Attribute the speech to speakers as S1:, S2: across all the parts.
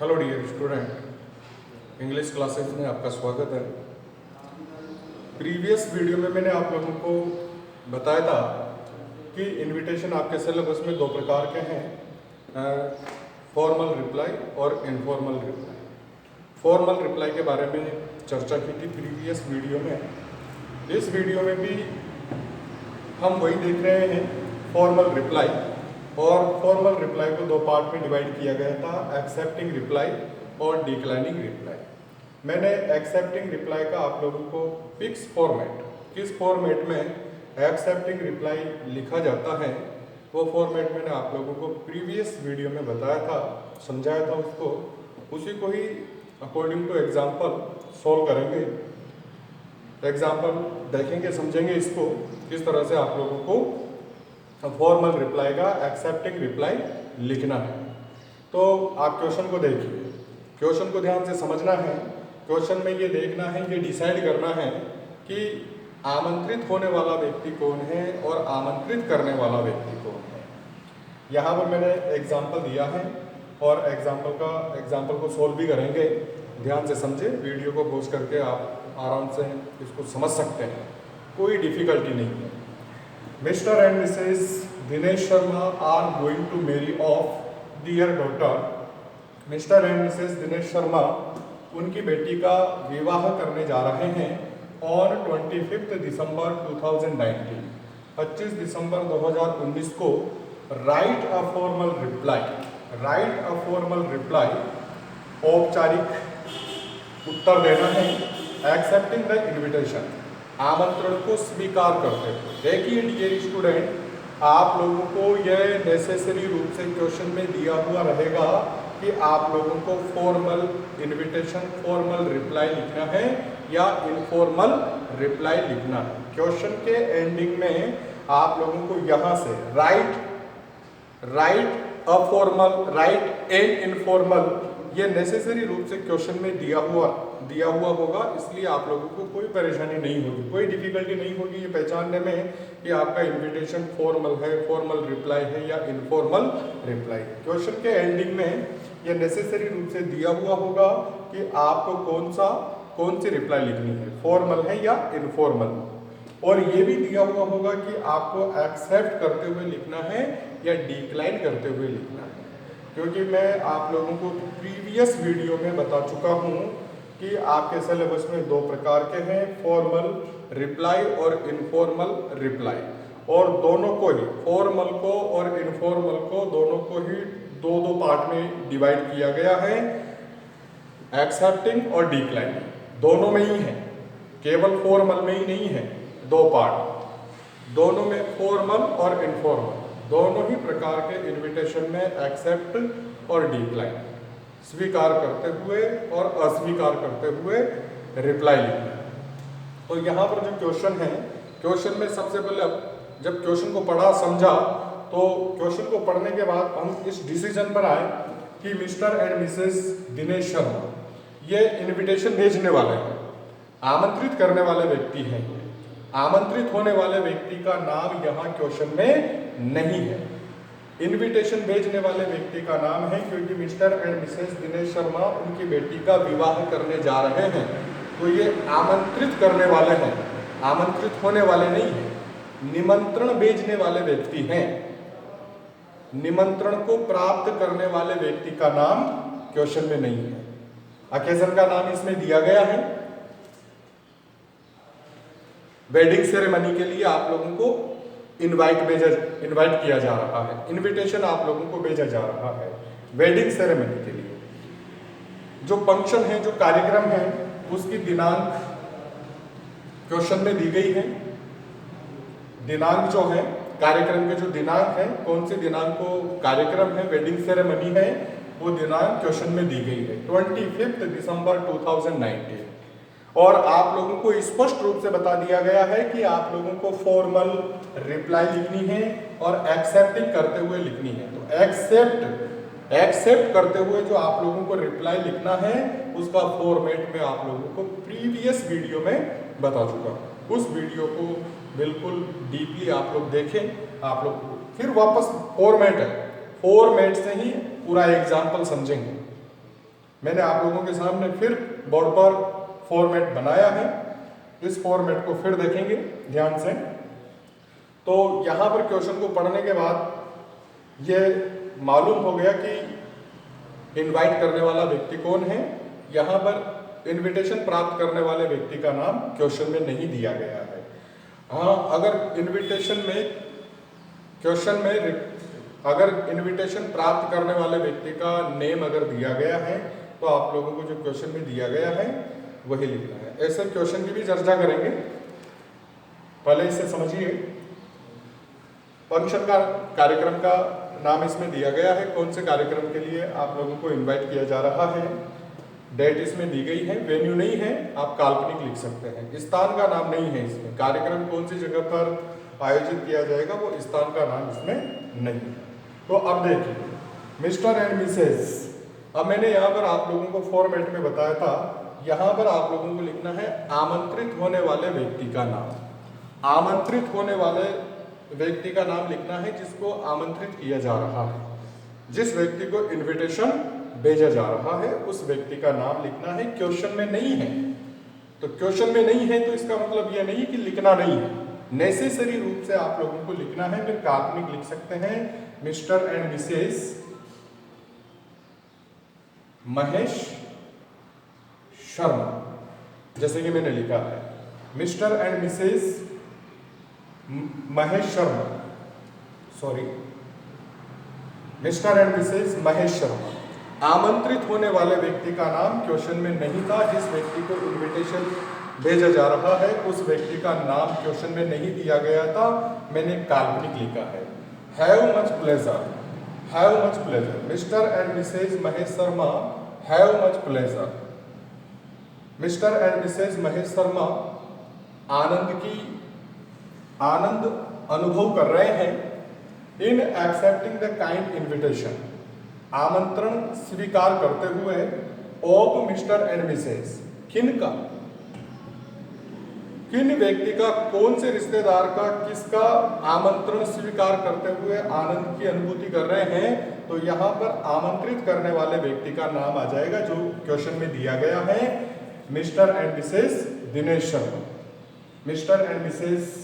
S1: Hello dear student, English classes में आपका स्वागत है। प्रीवियस वीडियो में मैंने आप लोगों को बताया था कि इनविटेशन आपके सिलेबस में दो प्रकार के हैं, फॉर्मल रिप्लाई और इनफॉर्मल रिप्लाई। फॉर्मल रिप्लाई के बारे में चर्चा की थी प्रीवियस वीडियो में। इस वीडियो में भी हम वही देख रहे हैं, फॉर्मल रिप्लाई। और फॉर्मल रिप्लाई को दो पार्ट में डिवाइड किया गया था, एक्सेप्टिंग रिप्लाई और डिक्लाइनिंग रिप्लाई। मैंने एक्सेप्टिंग रिप्लाई का आप लोगों को फिक्स फॉर्मेट, किस फॉर्मेट में एक्सेप्टिंग रिप्लाई लिखा जाता है वो फॉर्मेट मैंने आप लोगों को प्रीवियस वीडियो में बताया था, समझाया था उसको। उसी को ही अकॉर्डिंग टू एग्जाम्पल सॉल्व करेंगे। एग्जाम्पल देखेंगे, समझेंगे इसको किस तरह से आप लोगों को फॉर्मल रिप्लाई का एक्सेप्टिंग रिप्लाई लिखना है। तो आप क्वेश्चन को देखिए, क्वेश्चन को ध्यान से समझना है। क्वेश्चन में ये देखना है, ये डिसाइड करना है कि आमंत्रित होने वाला व्यक्ति कौन है और आमंत्रित करने वाला व्यक्ति कौन है। यहाँ पर मैंने एग्जाम्पल दिया है और एग्जाम्पल को सोल्व भी करेंगे। ध्यान से समझे, वीडियो को पॉज करके आप आराम से इसको समझ सकते हैं, कोई डिफिकल्टी नहीं है। Mr. and Mrs. Dinesh Sharma are going to marry off their daughter. Mr. and Mrs. Dinesh Sharma उनकी बेटी का विवाह करने जा रहे हैं on 25 दिसंबर 2019, 25 दिसंबर 2019 को। Right a formal reply, right a formal reply, औपचारिक उत्तर देना है। एक्सेप्टिंग द इन्विटेशन, आमंत्रण को स्वीकार करते हुए। देखिए डियर स्टूडेंट, आप लोगों को यह नेसेसरी रूप से क्वेश्चन में दिया हुआ रहेगा कि आप लोगों को फॉर्मल इन्विटेशन, फॉर्मल रिप्लाई लिखना है या इनफॉर्मल रिप्लाई लिखना है। क्वेश्चन के एंडिंग में आप लोगों को यहाँ से right a formal, right an informal, ये नेसेसरी रूप से क्वेश्चन में दिया हुआ होगा। इसलिए आप लोगों को कोई परेशानी नहीं होगी, कोई डिफिकल्टी नहीं होगी ये पहचानने में कि आपका इन्विटेशन फॉर्मल है, फॉर्मल रिप्लाई है या इनफॉर्मल रिप्लाई। क्वेश्चन के एंडिंग में ये नेसेसरी रूप से दिया हुआ होगा कि आपको कौन सी रिप्लाई लिखनी है, फॉर्मल है या इनफॉर्मल। और ये भी दिया हुआ होगा कि आपको एक्सेप्ट करते हुए लिखना है या डिक्लाइन करते हुए लिखना है। क्योंकि मैं आप लोगों को प्रीवियस वीडियो में बता चुका हूँ कि आपके सिलेबस में दो प्रकार के हैं, फॉर्मल रिप्लाई और इनफॉर्मल रिप्लाई। और दोनों को ही, फॉर्मल को और इनफॉर्मल को, दोनों को ही दो पार्ट में डिवाइड किया गया है। एक्सेप्टिंग और डिक्लाइनिंग दोनों में ही है, केवल फॉर्मल में ही नहीं है, दो पार्ट। दोनों में, फॉर्मल और इनफॉर्मल, दोनों ही प्रकार के इन्विटेशन में एक्सेप्ट और डिक्लाइन, स्वीकार करते हुए और अस्वीकार करते हुए रिप्लाई लिखना है। तो यहाँ पर जो क्वेश्चन है, क्वेश्चन में सबसे पहले जब क्वेश्चन को पढ़ा, समझा, तो क्वेश्चन को पढ़ने के बाद हम इस डिसीजन पर आए कि mister and Mrs Dinesh Sharma ये इन्विटेशन भेजने वाले हैं, आमंत्रित करने वाले व्यक्ति हैं। आमंत्रित होने वाले व्यक्ति का नाम यहाँ क्वेश्चन में नहीं है, इनविटेशन भेजने वाले व्यक्ति का नाम है। क्योंकि mister and Mrs Dinesh Sharma उनकी बेटी का विवाह करने जा रहे हैं, तो ये आमंत्रित करने वाले हैं, आमंत्रित होने वाले नहीं हैं, निमंत्रण भेजने वाले व्यक्ति हैं। निमंत्रण को प्राप्त करने वाले व्यक्ति का नाम क्वेश्चन में नहीं है। अकेजन का नाम इसमें दिया गया है। वेडिंग सेरेमनी के लिए आप लोगों को इनवाइट किया जा रहा है, इनविटेशन आप लोगों को भेजा जा रहा है वेडिंग सेरेमनी के लिए। जो फंक्शन है, जो कार्यक्रम है, उसकी दिनांक क्वेश्चन में दी गई है। दिनांक जो है, कार्यक्रम के जो दिनांक है, कौन सी दिनांक को कार्यक्रम है, वेडिंग सेरेमनी है, वो दिनांक क्वेश्चन में दी गई है 25 दिसंबर 2019। और आप लोगों को स्पष्ट रूप से बता दिया गया है कि आप लोगों को फॉर्मल रिप्लाई लिखनी है और एक्सेप्टिंग करते हुए लिखनी है। तो एक्सेप्ट करते हुए जो आप लोगों को रिप्लाई लिखना है, उसका फॉर्मेट में आप लोगों को प्रीवियस वीडियो में बता चुका हूं। उस वीडियो को बिल्कुल डीपली आप लोग देखें, आप लोग फिर वापस फॉर्मेट से ही पूरा एग्जाम्पल समझेंगे। मैंने आप लोगों के सामने फिर बोर्ड पर फॉर्मेट बनाया है। इस फॉर्मेट को फिर देखेंगे ध्यान से। तो यहाँ पर क्वेश्चन को पढ़ने के बाद ये मालूम हो गया कि इनवाइट करने वाला व्यक्ति कौन है। यहाँ पर इनविटेशन प्राप्त करने वाले व्यक्ति का नाम क्वेश्चन में नहीं दिया गया है। हाँ, अगर इनविटेशन प्राप्त करने वाले व्यक्ति का नेम अगर दिया गया है तो आप लोगों को जो क्वेश्चन में दिया गया है वही लिखना है। ऐसे क्वेश्चन की भी चर्चा करेंगे, पहले इसे समझिए। फंक्शन का कार्यक्रम का नाम इसमें दिया गया है, कौन से कार्यक्रम के लिए आप लोगों को इनवाइट किया जा रहा है। डेट इसमें दी गई है, वेन्यू नहीं है, आप काल्पनिक लिख सकते हैं। स्थान का नाम नहीं है इसमें, कार्यक्रम कौन सी जगह पर आयोजित किया जाएगा वो स्थान का नाम इसमें नहीं है। तो अब देखिए मिस्टर एंड मिसेस। अब मैंने यहाँ पर आप लोगों को फॉर्मेट में बताया था, यहाँ पर आप लोगों को लिखना है आमंत्रित होने वाले व्यक्ति का नाम। आमंत्रित होने वाले व्यक्ति का नाम लिखना है जिसको आमंत्रित किया जा रहा है, जिस व्यक्ति को इनविटेशन भेजा जा रहा है उस व्यक्ति का नाम लिखना है। क्वेश्चन में नहीं है तो क्वेश्चन में नहीं है तो इसका मतलब यह नहीं कि लिखना नहीं है, नेसेसरी रूप से आप लोगों को लिखना है। फिर काल्पनिक लिख सकते हैं mister and Mrs Mahesh Sharma, जैसे कि मैंने लिखा है mister and Mrs Mahesh Sharma, sorry mister and Mrs Mahesh Sharma. आमंत्रित होने वाले व्यक्ति का नाम क्वेश्चन में नहीं था, जिस व्यक्ति को इनविटेशन भेजा जा रहा है उस व्यक्ति का नाम क्वेश्चन में नहीं दिया गया था, मैंने काल्पनिक लिखा है। Have much pleasure, have much pleasure. Mr and Mrs Mahesh Sharma have much pleasure. Mr and Mrs Mahesh Sharma आनंद अनुभव कर रहे हैं in accepting the kind invitation, आमंत्रण स्वीकार करते हुए ऑफ मिस्टर एंड मिसेस, किन व्यक्ति का, कौन से रिश्तेदार का, किसका आमंत्रण स्वीकार करते हुए आनंद की अनुभूति कर रहे हैं। तो यहाँ पर आमंत्रित करने वाले व्यक्ति का नाम आ जाएगा जो क्वेश्चन में दिया गया है, mister and Mrs Dinesh Sharma. Mister and Mrs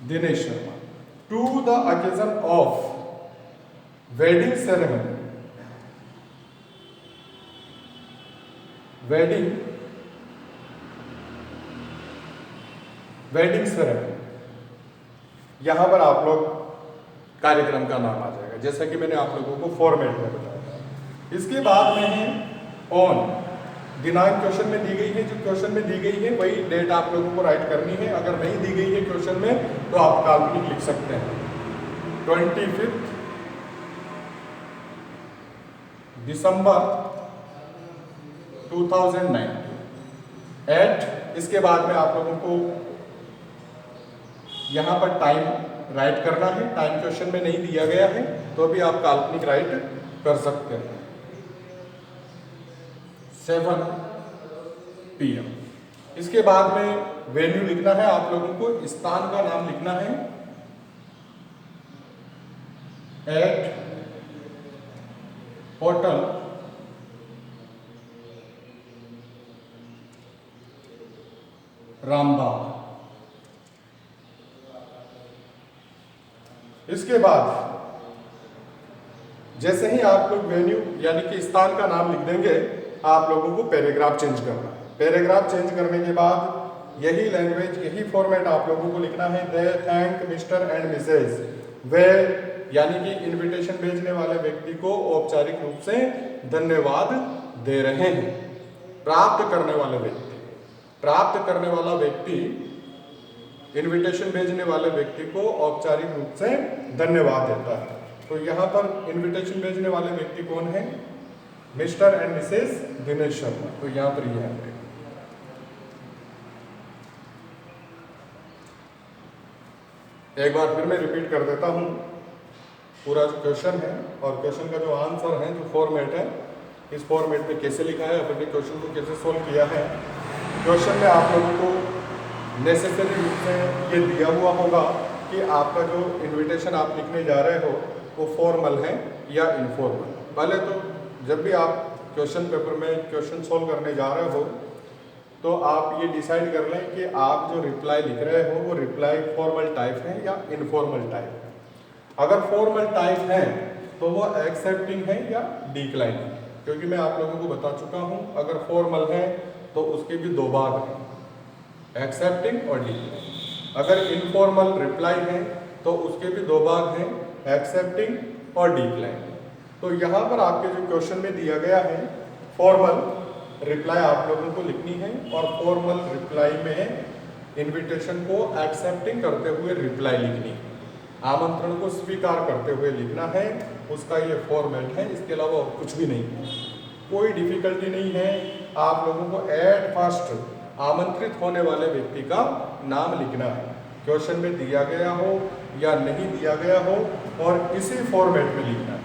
S1: Dinesh Sharma to the occasion of wedding ceremony, wedding ceremony. यहां पर आप लोग कार्यक्रम का नाम आ जाएगा, जैसा कि मैंने आप लोगों को फॉर्मेट में बताया था। इसके बाद में है ऑन, दिनांक क्वेश्चन में दी गई है, जो क्वेश्चन में दी गई है वही डेट आप लोगों को राइट करनी है। अगर नहीं दी गई है क्वेश्चन में तो आप काल्पनिक लिख सकते हैं। 25 दिसंबर 2009 एट, इसके बाद में आप लोगों को यहाँ पर टाइम राइट करना है। टाइम क्वेश्चन में नहीं दिया गया है तो भी आप काल्पनिक राइट कर सकते हैं। 7 PM। इसके बाद में वेन्यू लिखना है, आप लोगों को स्थान का नाम लिखना है एट होटल रामबाग। इसके बाद जैसे ही आप लोग वेन्यू यानी कि स्थान का नाम लिख देंगे, आप लोगों को पैराग्राफ चेंज करना है। पैराग्राफ चेंज करने के बाद यही लैंग्वेज, यही फॉर्मेट आप लोगों को लिखना है। दे थैंक मिस्टर एंड मिसेस, वे यानी कि इनविटेशन भेजने वाले व्यक्ति को औपचारिक रूप से धन्यवाद दे रहे हैं। प्राप्त करने वाले व्यक्ति, प्राप्त करने वाला व्यक्ति इनविटेशन भेजने वाले व्यक्ति को औपचारिक रूप से धन्यवाद देता है। तो यहाँ पर इनविटेशन भेजने वाले व्यक्ति कौन है? Mister and Mrs Dinesh Sharma. तो यहाँ पर यह है। एक बार फिर मैं रिपीट कर देता हूँ पूरा जो क्वेश्चन है और क्वेश्चन का जो आंसर है, जो फॉर्मेट है, इस फॉर्मेट में कैसे लिखा है, अपने क्वेश्चन को कैसे सोल्व किया है। क्वेश्चन में आप लोगों को नेसेसरी रूप से ये दिया हुआ होगा कि आपका जो इनविटेशन आप लिखने जा रहे हो वो फॉर्मल है या इनफॉर्मल। पहले तो जब भी आप क्वेश्चन पेपर में क्वेश्चन सॉल्व करने जा रहे हो तो आप ये डिसाइड कर लें कि आप जो रिप्लाई लिख रहे हो वो रिप्लाई फॉर्मल टाइप है या इनफॉर्मल टाइप है। अगर फॉर्मल टाइप है तो वो एक्सेप्टिंग है या डिक्लाइनिंग, क्योंकि मैं आप लोगों को बता चुका हूँ अगर फॉर्मल है तो उसके भी दो भाग हैं, एक्सेप्टिंग और डिक्लाइनिंग। अगर इनफॉर्मल रिप्लाई है तो उसके भी दो भाग हैं, एक्सेप्टिंग और डिक्लाइनिंग। तो यहाँ पर आपके जो क्वेश्चन में दिया गया है फॉर्मल रिप्लाई आप लोगों को लिखनी है और फॉर्मल रिप्लाई में इनविटेशन को एक्सेप्टिंग करते हुए रिप्लाई लिखनी है, आमंत्रण को स्वीकार करते हुए लिखना है, उसका ये फॉर्मेट है, इसके अलावा कुछ भी नहीं है। कोई डिफिकल्टी नहीं है, आप लोगों को एट फर्स्ट आमंत्रित होने वाले व्यक्ति का नाम लिखना है, क्वेश्चन में दिया गया हो या नहीं दिया गया हो, और इसी फॉर्मेट में लिखना है,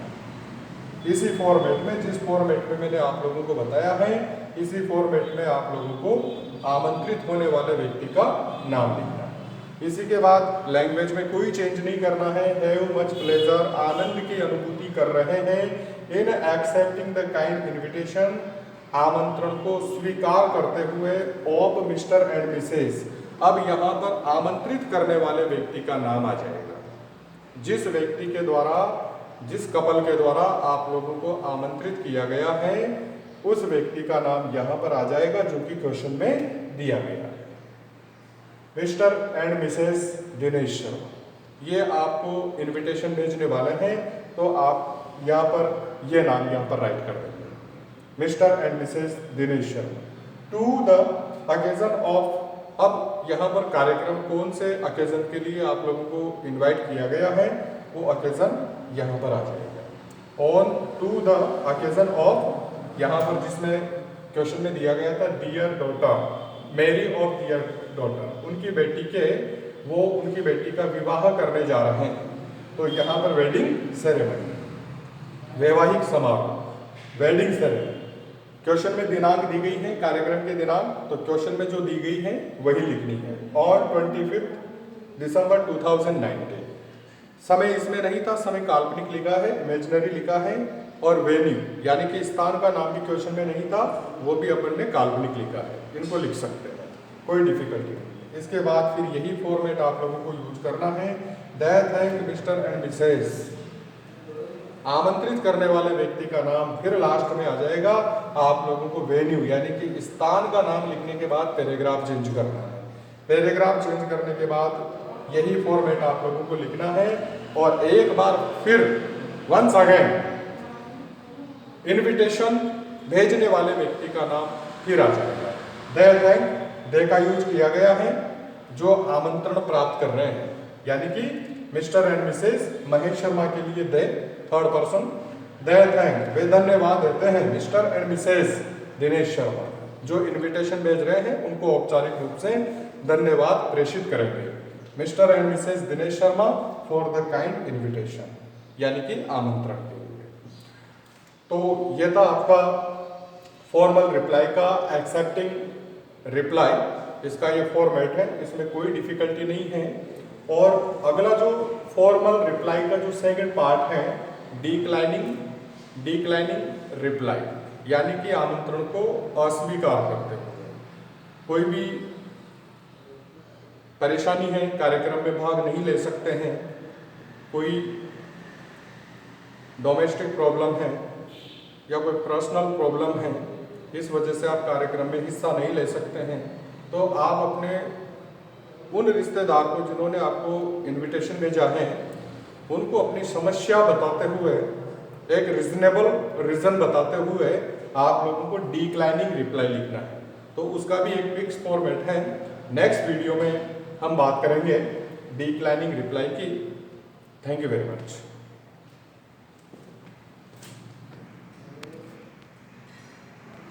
S1: इसी फॉर्मेट में, जिस फॉर्मेट में मैंने आप लोगों को बताया है, इसी फॉर्मेट में आप लोगों को आमंत्रित होने वाले व्यक्ति का नाम लिखना है। इसी के बाद लैंग्वेज में कोई चेंज नहीं करना है, हैव मच प्लेजर, आनंद की अनुभूति कर रहे हैं, in accepting the kind invitation, आमंत्रण को स्वीकार करते हुए, ऑफ मिस्टर एंड मिसेस। अब यहाँ पर आमंत्रित करने वाले व्यक्ति का नाम आ जाएगा, जिस व्यक्ति के द्वारा, जिस कपल के द्वारा आप लोगों को आमंत्रित किया गया है उस व्यक्ति का नाम यहाँ पर आ जाएगा जो कि क्वेश्चन में दिया गया है, mister and Mrs Dinesh Sharma. ये आपको इनविटेशन भेजने वाले हैं तो आप यहाँ पर ये नाम यहाँ पर राइट कर देंगे, mister and Mrs Dinesh Sharma, to the occasion of. अब यहाँ पर कार्यक्रम कौन से अकेजन के लिए आप लोगों को इनवाइट किया गया है वो अकेजन यहाँ पर आ जाएगा, on to the occasion of, यहाँ पर जिसमें क्वेश्चन में दिया गया था dear daughter, marry of dear daughter, उनकी बेटी के, वो उनकी बेटी का विवाह करने जा रहे हैं, तो यहाँ पर वेडिंग सेरेमनी, वैवाहिक समारोह, वेडिंग सेरेमनी। क्वेश्चन में दिनांक दी गई है, कार्यक्रम के दिनांक, तो क्वेश्चन में जो दी गई है वही लिखनी है, और 25 दिसंबर 2019। समय इसमें नहीं था, समय काल्पनिक लिखा है, इमेजिनरी लिखा है, और वेन्यू यानी कि स्थान का नाम भी क्वेश्चन में नहीं था, वो भी अपन ने काल्पनिक लिखा है, इनको लिख सकते हैं, कोई डिफिकल्टी नहीं। इसके बाद फिर यही फॉर्मेट आप लोगों को यूज करना है, that thank mister and Mrs, आमंत्रित करने वाले व्यक्ति का नाम फिर लास्ट में आ जाएगा, आप लोगों को वेन्यू यानी कि स्थान का नाम लिखने के बाद पैराग्राफ चेंज करना है, पैराग्राफ चेंज करने के बाद यही फॉर्मेट आप लोगों को लिखना है, और एक बार फिर वंस अगेन इनविटेशन भेजने वाले व्यक्ति का नाम फिर आ जाएगा, दे थैंक, दे का यूज किया गया है जो आमंत्रण प्राप्त कर रहे हैं, यानी कि mister and Mrs Mahesh Sharma के लिए दे, थर्ड पर्सन, दे थैंक, वे धन्यवाद देते हैं mister and Mrs Dinesh Sharma, जो इनविटेशन भेज रहे हैं उनको औपचारिक रूप से धन्यवाद प्रेषित करेंगे, mister and Mrs Dinesh Sharma for the kind invitation, यानी कि आमंत्रण के लिए। तो ये था आपका फॉर्मल रिप्लाई का एक्सेप्टिंग रिप्लाई, इसका ये फॉर्मेट है, इसमें कोई डिफिकल्टी नहीं है। और अगला जो फॉर्मल रिप्लाई का जो सेकंड पार्ट है, डिक्लाइनिंग रिप्लाई, यानी कि आमंत्रण को अस्वीकार करते हुए, कोई भी परेशानी है, कार्यक्रम में भाग नहीं ले सकते हैं, कोई डोमेस्टिक प्रॉब्लम है या कोई पर्सनल प्रॉब्लम है, इस वजह से आप कार्यक्रम में हिस्सा नहीं ले सकते हैं, तो आप अपने उन रिश्तेदार को जिन्होंने आपको इनविटेशन भेजा है उनको अपनी समस्या बताते हुए, एक रीजनेबल रीज़न बताते हुए आप लोगों को डिक्लाइनिंग रिप्लाई लिखना है। तो उसका भी एक फिक्स फॉर्मेट है, नेक्स्ट वीडियो में हम बात करेंगे डिक्लाइनिंग रिप्लाई की। Thank you very much.